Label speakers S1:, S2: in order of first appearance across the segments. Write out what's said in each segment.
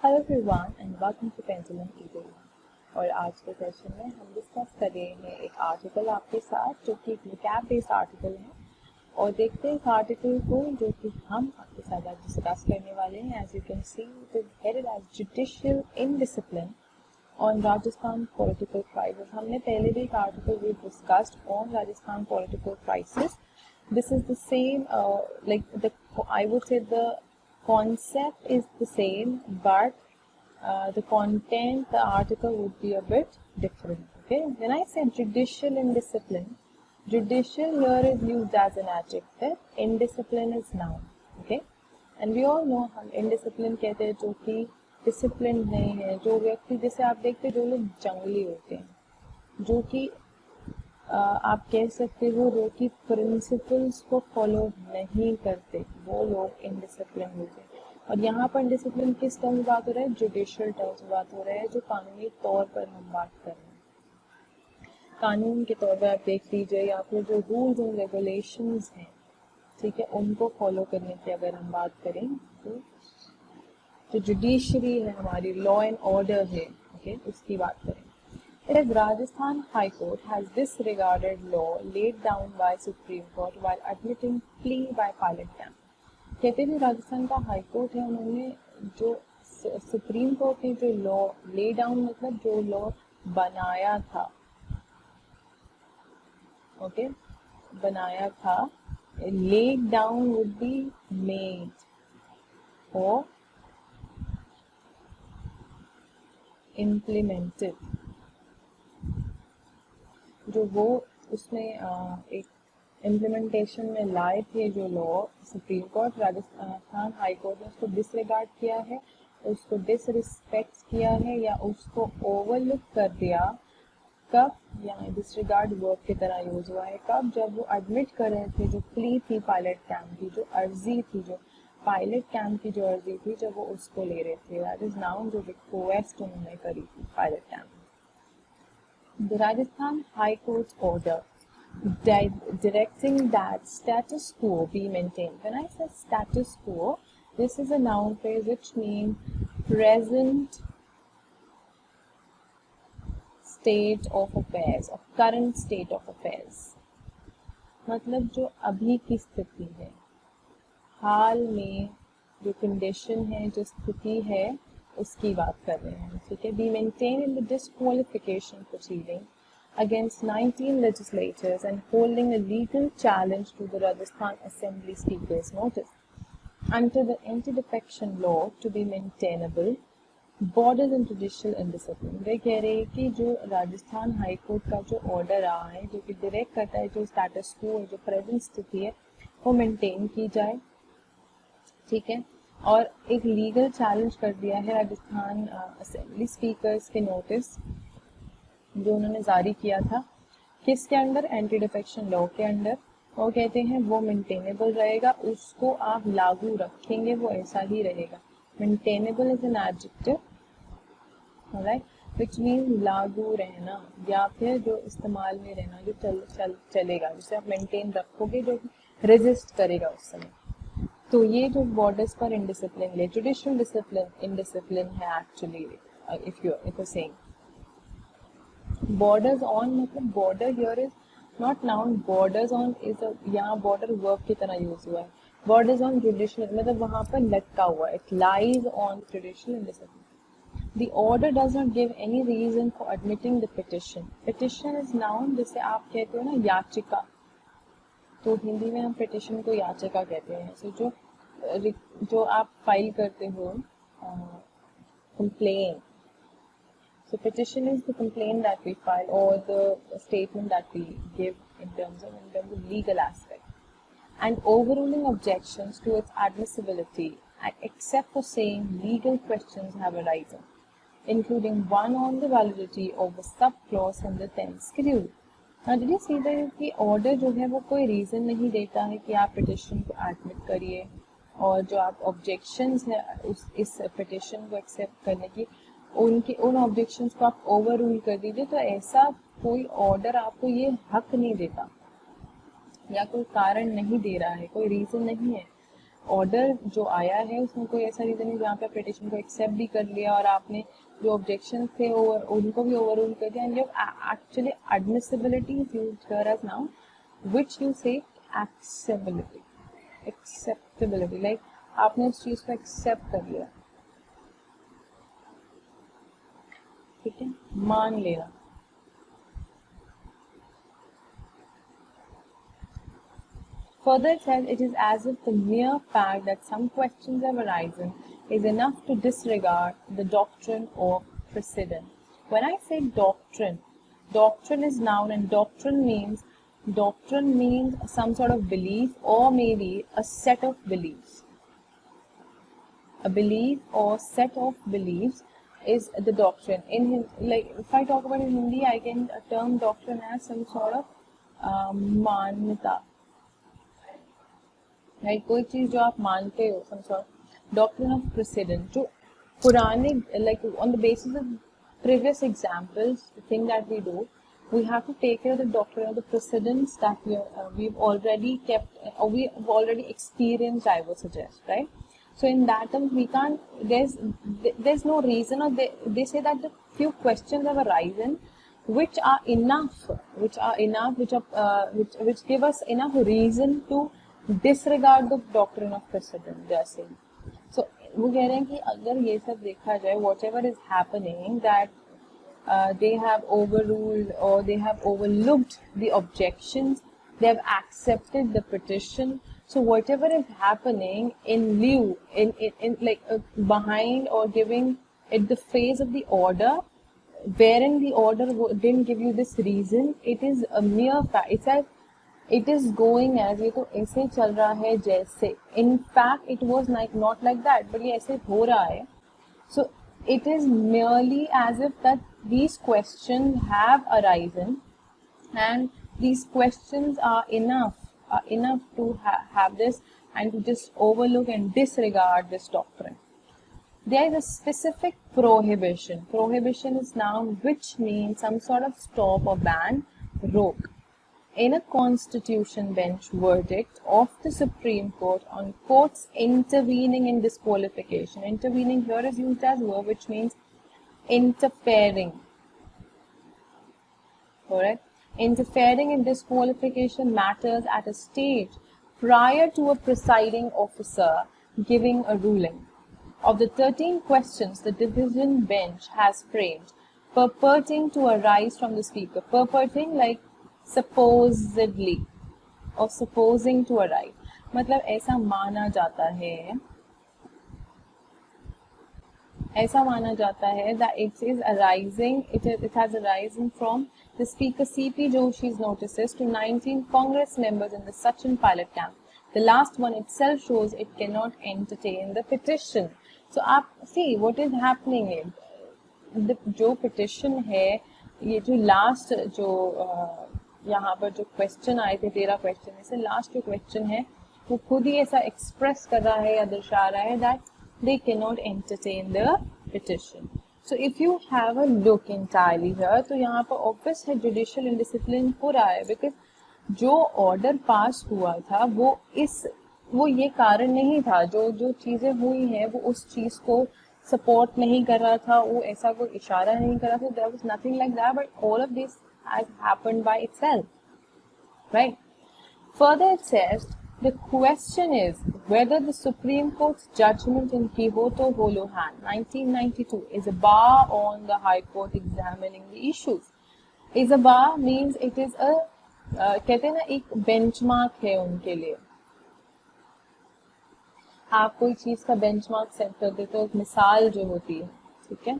S1: Hello everyone and welcome to pencil and eagle. और आज के सेशन में हम डिस्कस कर रहे हैं एक आर्टिकल आपके साथ जो कि एक vocab बेस्ड आर्टिकल है, और देखते हैं इस आर्टिकल को जो कि हम आपके साथ आज डिस्कस करने वाले हैं। As you can see it is headed as judicial indiscipline on Rajasthan political crisis. हमने पहले भी एक article we discussed on Rajasthan political crisis. This is the same like the I would say the concept is the same, but the content, the article would be a bit different. Okay, when I say judicial indiscipline, judicial here is used as an adjective, indiscipline is noun. Okay, and we all know हम indiscipline कहते हैं जो कि disciplined नहीं है, जो व्यक्ति जैसे आप देखते हैं जो लोग जंगली होते हैं, जो कि आप कह सकते हो जो कि प्रिंसिपल्स को फॉलो नहीं करते, वो लोग इनडिसिप्लिन होते हैं। और यहाँ पर डिसिप्लिन किस टर्म में बात हो रहा है? जुडिशियल टर्म्स में बात हो रहा है, जो कानूनी तौर पर हम बात कर रहे हैं। कानून के तौर पर आप देख लीजिए, या फिर जो रूल्स एंड रेगुलेशंस हैं, ठीक है, उनको फॉलो करने की अगर हम बात करें तो जो जुडिशरी है हमारी, लॉ एंड ऑर्डर है, ओके, उसकी बात करें। It is Rajasthan High Court has disregarded law laid down by Supreme Court while admitting plea by pilot camp. कहते हैं राजस्थान का हाई कोर्ट है, उन्होंने जो सुप्रीम कोर्ट ने जो लॉ ले डाउन, मतलब जो लॉ बनाया था, ओके, बनाया था, laid down would be made or implemented, जो वो उसमें एक इम्प्लीमेंटेशन में लाए थे जो law, supreme court, Rajasthan high court ने उसको डिसरिगार्ड किया है, उसको डिसरिस्पेक्ट किया है, या उसको ओवरलुक कर दिया। कब? यहाँ डिसरिगार्ड वर्ब की तरह यूज हुआ है। कब? जब वो एडमिट कर रहे थे जो प्ली थी पायलट कैंप की, जो अर्जी थी, जो पायलट कैंप की जो अर्जी थी, जब वो उसको ले रहे थे, दैट इज नाउन, जो रिक्वेस्ट उन्होंने करी थी pilot camp. The Rajasthan High Court's order directing that status quo be maintained. When I say status quo, this is a noun phrase which means present state of affairs or current state of affairs. मतलब जो अभी की स्थिति है, हाल में जो condition है, जो स्थिति है, उसकी बात कर रहे हैं, ठीक है। Be maintain in the disqualification proceeding against 19 legislators and holding a legal challenge to the Rajasthan Assembly Speaker's notice. Under the anti-defection law to be maintainable, borders and judicial indiscipline. वे कह रहे हैं कि जो राजस्थान हाई कोर्ट का जो order आया है, जो कि डायरेक्ट करता है जो स्टेटस को, जो प्रेजेंट स्थिति है, वो मेंटेन की जाए, ठीक है। और एक लीगल चैलेंज कर दिया है राजस्थान असेंबली स्पीकर्स के नोटिस जो उन्होंने जारी किया था, किसके अंडर? एंटी डिफेक्शन लॉ के अंडर। वो कहते हैं वो मेंटेनेबल रहेगा, उसको आप लागू रखेंगे, वो ऐसा ही रहेगा। Maintainable is an adjective, alright, which mean लागू रहना, या फिर जो इस्तेमाल में रहना, जो चलेगा, जिसे आप मेंटेन रखोगे, जो रेजिस्ट करेगा उस समय। तो ये जो बॉर्डर्स पर इनडिसिप्लिन है, जुडिशियल डिसिप्लिन इनडिसिप्लिन है actually. If you saying borders on, मतलब border here is not noun, borders on is a, यहाँ border verb की तरह यूज हुआ है। borders on judicial मतलब वहाँ पर लटका हुआ है, it lies on judicial indiscipline. The order does not give any reason for admitting the petition. Petition is noun, जिसे आप कहते हो ना याचिका, तो हिंदी में हम petition को याचिका कहते हैं। so जो आप फाइल करते हो complaint, so petition is the complaint that we file or the statement that we give in terms of legal aspect, and overruling objections to its admissibility except for saying legal questions have arisen, including one on the validity of the subclause in the 10th schedule. Now did you see that कि order जो है वो कोई reason नहीं देता है कि आप petition को admit करिए, और जो आप objections है इस petition को accept करने की, उन ऑब्जेक्शंस को आप ओवर रूल कर दीजिए। तो ऐसा कोई ऑर्डर आपको ये हक नहीं देता, या कोई कारण नहीं दे रहा है, कोई रीजन नहीं है। ऑर्डर जो आया है उसमें कोई ऐसा रीज़न नहीं जहाँ पे पिटिशन को एक्सेप्ट भी कर लिया और आपने जो ऑब्जेक्शन थे उनको भी ओवर रूल कर दिया, and actually admissibility is used here as known which you say acceptability, like आपने उस चीज़ को एक्सेप्ट कर लिया, ठीक है, मान लेना। Further, it says it is as if the mere fact that some questions have arisen is enough to disregard the doctrine of precedent. When I say doctrine, doctrine is noun, and doctrine means some sort of belief or maybe a set of beliefs. A belief or set of beliefs is the doctrine. Like if I talk about in Hindi, I can term doctrine as some sort of मान्यता, right, कोई चीज जो आप मानते हो, some sort doctrine of president, जो पुराने like on the basis of previous examples, the thing that we do, we have to take care of the doctrine of the precedents that we've already kept or we've already experienced, I would suggest, right? So in that terms, we can't, there's no reason, or they say that the few questions have arisen which are enough, which give us enough reason to disregard the doctrine of precedent, they are saying. So वो कह रहे हैं कि अगर ये सब देखा जाए, whatever is happening, that they have overruled or they have overlooked the objections, they have accepted the petition. So whatever is happening in lieu, in like behind or giving it the phase of the order, wherein the order didn't give you this reason, it is a mere fact. It's as it is going as, ये तो ऐसे चल रहा है जैसे, in fact it was like not like that, but ये ऐसे हो रहा है. So it is merely as if that these questions have arisen, and these questions are enough to have this, and to just overlook and disregard this doctrine. There is a specific prohibition. Prohibition is noun which means some sort of stop or ban, रोक. In a constitution bench verdict of the Supreme Court on courts intervening in disqualification. Intervening here is used as verb, which means interfering. Correct? Interfering in disqualification matters at a stage prior to a presiding officer giving a ruling. Of the 13 questions the division bench has framed, purporting to arise from the speaker. Purporting like supposedly or supposing to arise, मतलब ऐसा माना जाता है that it is arising, it has arisen from the speaker C.P. Joshi's notices to 19 Congress members in the Sachin pilot camp. The last one itself shows it cannot entertain the petition. So आप see what is happening है, जो petition है, ये जो last जो यहाँ पर जो क्वेश्चन आए थे 13 क्वेश्चन में से लास्ट जो क्वेश्चन है वो खुद ही ऐसा एक्सप्रेस कर रहा है या दर्शा रहा है that they can not entertain the petition. So if you have a look entirely here, तो यहाँ पर ऑब्वियस है जुडिशियल इंडिसिप्लिन हो रहा है, बिकॉज जो ऑर्डर पास हुआ था वो ये कारण नहीं था, जो चीजें हुई हैं वो उस चीज को सपोर्ट नहीं कर रहा था, वो ऐसा कोई इशारा नहीं कर रहा था. There was nothing like that, but all of this has happened by itself, right? Further it says, the question is whether the Supreme Court's judgment in Quixote Holohan 1992 is a bar on the High Court examining the issues. Is a bar means it is a कहते हैं ना एक benchmark है उनके लिए. आप कोई चीज का benchmark सेट कर देते हो, मिसाल जो होती है, ठीक है,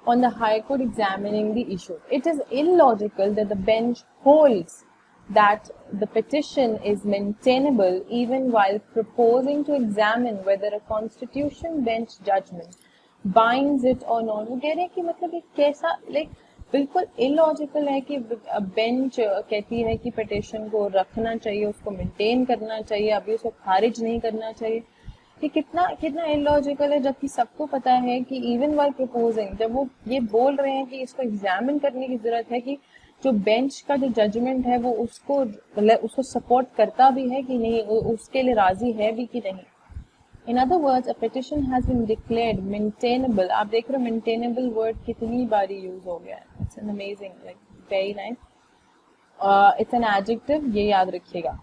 S1: on the High Court examining the issue. It is illogical that the bench holds that the petition is maintainable even while proposing to examine whether a constitution bench judgment binds it or not. वो कह रहे हैं कि मतलब ये कैसा like बिल्कुल illogical है कि बेंच कहती है कि पिटिशन को रखना चाहिए, उसको मेंटेन करना चाहिए, अभी उसको खारिज नहीं करना चाहिए. ये कितना इलॉजिकल है, जबकि सबको पता है कि इवन वाइल प्रपोजिंग, जब वो ये बोल रहे हैं कि इसको एग्जामिन करने की जरूरत है कि जो बेंच का जो जजमेंट है वो उसको मतलब उसको सपोर्ट करता भी है कि नहीं, उसके लिए राजी है भी कि नहीं. In other words, a petition has been declared maintainable. आप देख रहे हो maintainable word कितनी बारी यूज हो गया है. It's an amazing, like very nice. It's an adjective, ये याद रखिएगा.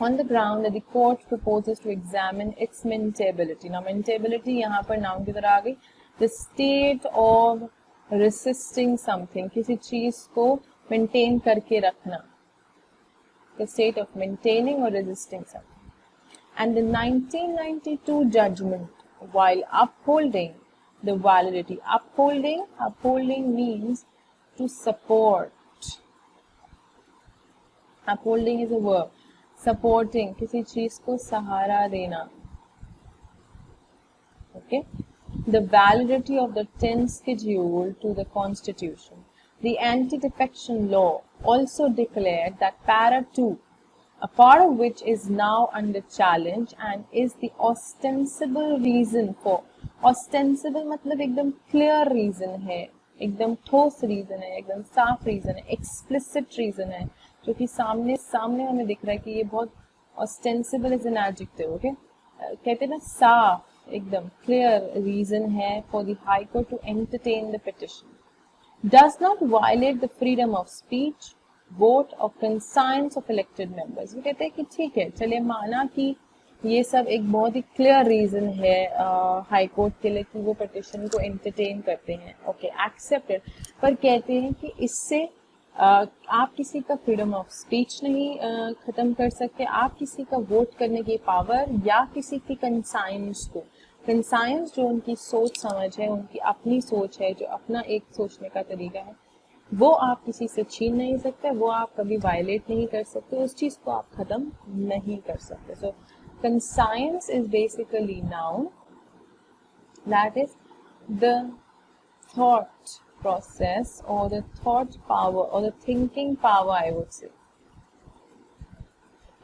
S1: On the ground that the court proposes to examine its maintainability. Now maintainability यहाँ पर noun की तरह आ गई. The state of resisting something, किसी चीज को maintain करके रखना. The state of maintaining or resisting something. And the 1992 judgment, while upholding the validity, upholding means to support. Upholding is a verb. Supporting, किसी चीज को सहारा देना. Okay. The validity of the 10th schedule to the Constitution. The anti-defection law also declared that Para 2, a part of which is now under challenge and is the ostensible reason for. Ostensible मतलब एकदम clear reason है, एकदम ठोस reason है, एकदम साफ reason है, explicit reason है, जो कि सामने हमें दिख रहा है कि ये बहुत ostensible is an adjective, okay? कहते हैं ना साफ एकदम clear reason है for the High Court to entertain the petition. Does not violate the freedom of speech, vote or conscience of elected members. वो कहते हैं कि ठीक है, चलिए माना कि ये सब एक बहुत ही क्लियर रीजन है हाई कोर्ट के लिए कि वो पिटिशन को एंटरटेन करते हैं, ओके एक्सेप्टेड, पर कहते हैं कि इससे आप किसी का फ्रीडम ऑफ स्पीच नहीं खत्म कर सकते, आप किसी का वोट करने की पावर या किसी की कंसाइंस को, कंसाइंस जो उनकी सोच समझ है, उनकी अपनी सोच है, जो अपना एक सोचने का तरीका है, वो आप किसी से छीन नहीं सकते, वो आप कभी वायलेट नहीं कर सकते, उस चीज को आप खत्म नहीं कर सकते. So conscience is basically noun that is the thought process or the thought power or the thinking power, I would say,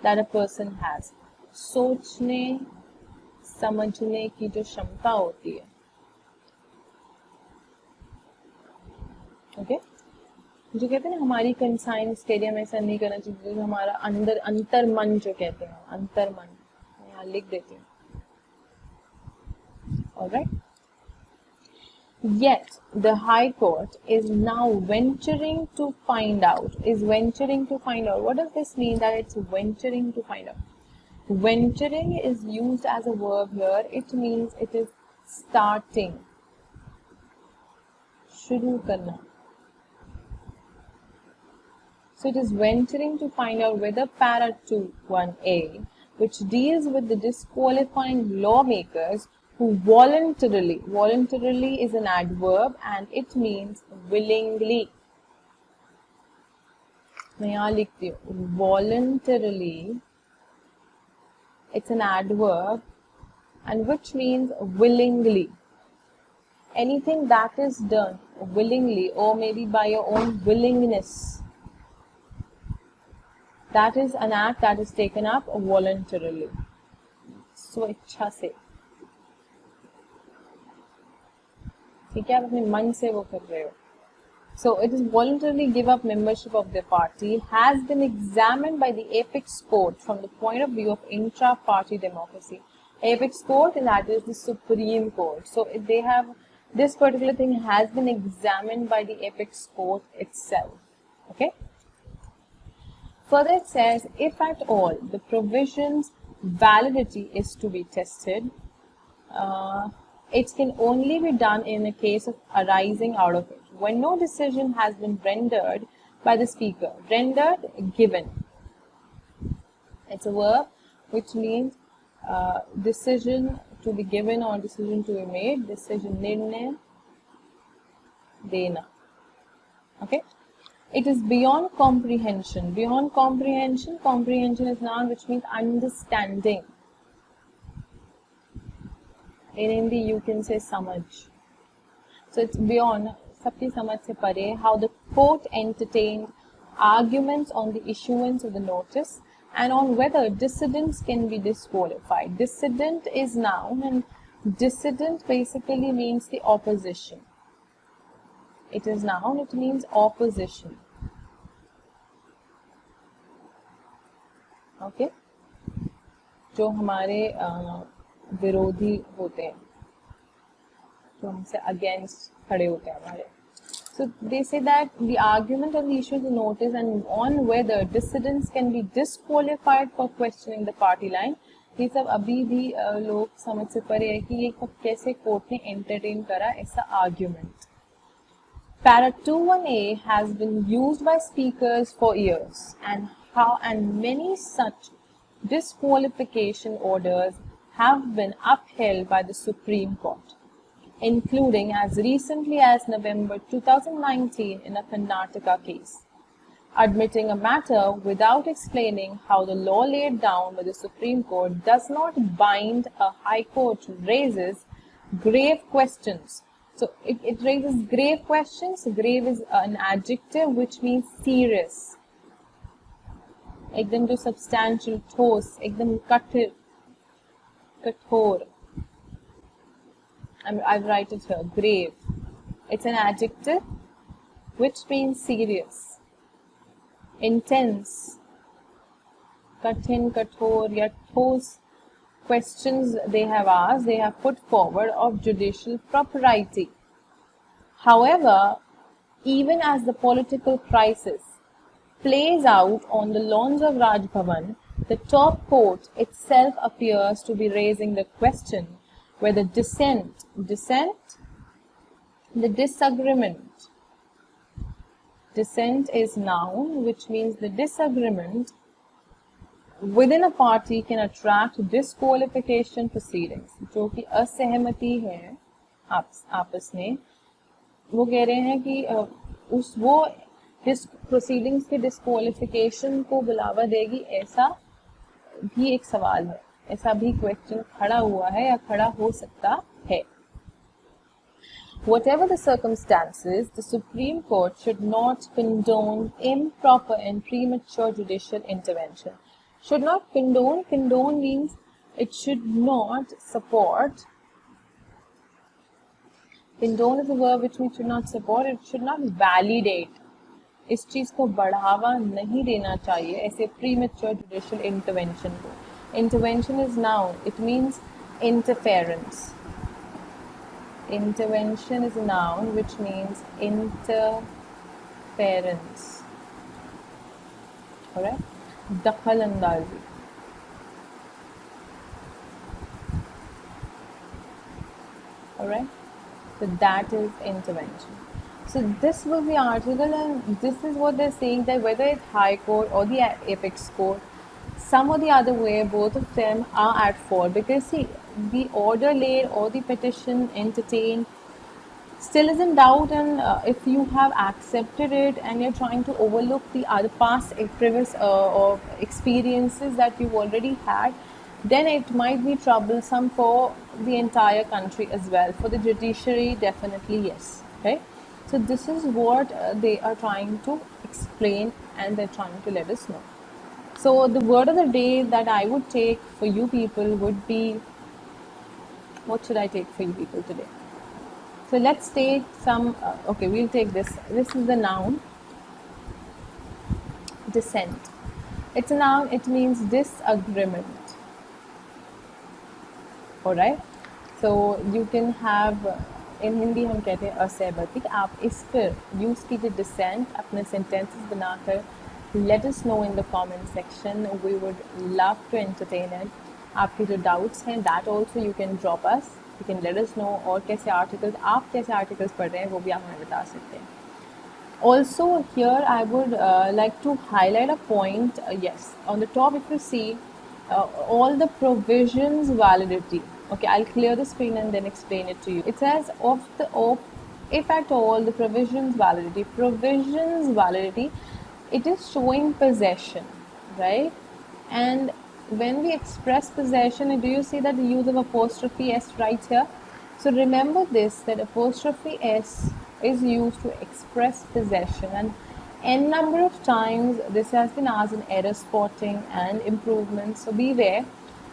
S1: that a person has. सोचने समझने की जो क्षमता होती है, ओके जो कहते हैं ना हमारी कंसाइंस के लिए हम ऐसा नहीं करना चाहिए, जो हमारा अंदर अंतर मन जो कहते हैं, अंतर मन यहाँ लिख देती हूँ. Alright. Yet the High Court is now venturing to find out. Is venturing to find out. What does this mean that it's venturing to find out? Venturing is used as a verb here. It means it is starting. शुरू करना. So it is venturing to find out whether Para 2(1)(a), which deals with the disqualifying lawmakers who voluntarily is an adverb and it means willingly. मैं यहाँ लिखती हूँ voluntarily, it's an adverb and which means willingly. Anything that is done willingly or maybe by your own willingness, that is an act that is taken up voluntarily. So इच्छा से, ठीक है, आप अपने मन से वो कर रहे हो. So it is voluntarily give up membership of the party, has been examined by the apex court from the point of view of intra-party democracy. Apex court, and that is the Supreme Court. So they have, this particular thing has been examined by the apex court itself. Okay. Further it says, if at all the provision's validity is to be tested, it can only be done in a case of arising out of it, when no decision has been rendered by the speaker. Rendered, given. It's a verb which means decision to be given or decision to be made. Decision, nirnay, dena. Okay. It is beyond comprehension. Beyond comprehension, comprehension is noun which means understanding. In Hindi, you can say samajh. So it's beyond, sabki samajh se pare, how the court entertained arguments on the issuance of the notice and on whether dissidents can be disqualified. Dissident is noun and dissident basically means the opposition. It is noun, it means opposition. Okay, जो हमारे विरोधी होते हैं, जो हमसे against खड़े होते हैं हमारे. So they say that the argument on the issue is notice and on whether dissidents can be disqualified for questioning the party line. ये सब अभी भी लोग समझ से परे है कि ये कैसे कोर्ट ने entertain करा ऐसा argument. Para 21A has been used by speakers for years, and many such disqualification orders have been upheld by the Supreme Court, including as recently as November 2019 in a Karnataka case. Admitting a matter without explaining how the law laid down by the Supreme Court does not bind a High Court raises grave questions. So it raises grave questions. Grave is an adjective which means serious. एकदम जो substantial, ठोस, एकदम कठिन, कठोर. I write it here, grave. It's an adjective which means serious, intense, कठिन, कठोर या ठोस questions they have asked, they have put forward of judicial propriety. However, even as the political crisis plays out on the lawns of Raj Bhavan, the top court itself appears to be raising the question whether dissent, the disagreement. Dissent is noun, which means the disagreement within a party can attract disqualification proceedings. जो कि असहमति है आपस में, वो कह रहे हैं कि वो प्रोसीडिंग्स के डिस्क्वालिफिकेशन को बुलावा देगी, ऐसा भी एक सवाल है, ऐसा भी क्वेश्चन खड़ा हुआ है या खड़ा हो सकता है. Whatever the circumstances, the Supreme Court should not condone improper and premature judicial intervention. Should not condone. Condone means it should not support. Condone is a verb which means should not support. It should not validate. इस चीज को बढ़ावा नहीं देना चाहिए ऐसे premature judicial intervention को. Intervention is noun. It means interference. Intervention is a noun which means interference. Alright? दखल अंदाजी. Alright? So that is intervention. So this was the article, and this is what they're saying, that whether it's High Court or the Apex Court, some or the other way, both of them are at fault, because see, the order laid or the petition entertained still is in doubt, and if you have accepted it and you're trying to overlook the other past previous or experiences that you've already had, then it might be troublesome for the entire country as well. For the judiciary, definitely yes, right? So this is what they are trying to explain, and they're trying to let us know. So the word of the day that I would take for you people would be, what should I take for you people today? So let's take some, okay, we'll take this. This is the noun, dissent. It's a noun, it means disagreement. Alright? So you can have, in Hindi हम कहते हैं असहमति. आप इस पर use कीजिए dissent अपने sentences बनाकर. Let us know in the comment section. We would love to entertain it. आपके जो doubts हैं, that also you can drop us. You can let us know. और कैसे articles, आप कैसे articles पढ़ रहे हैं, वो भी आप हमें बता सकते हैं. Also here I would like to highlight a point. Yes, on the top if you see all the provisions validity. Okay, I'll clear the screen and then explain it to you. It says if at all the provisions validity. Provisions validity, it is showing possession, right? And when we express possession, do you see that the use of apostrophe s right here? So remember this, that apostrophe s is used to express possession, and n number of times this has been asked in error spotting and improvement, so beware.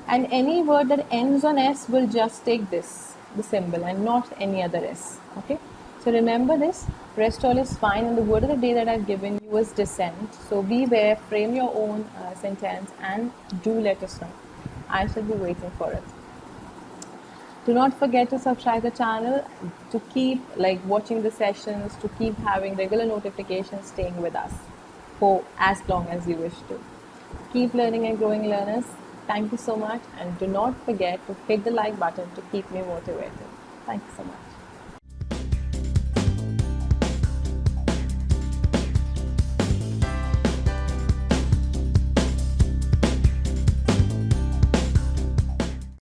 S1: And any word that ends on s will just take this, the symbol, and not any other s. Okay, So remember this, rest all is fine, and the word of the day that I've given you was dissent. So beware, frame your own sentence, and do let us know. I shall be waiting for it. Do not forget to subscribe the channel to keep watching the sessions, to keep having regular notifications, staying with us for as long as you wish to. Keep learning and growing, learners. Thank you so much, and do not forget to hit the like button to keep me motivated. Thank you so much.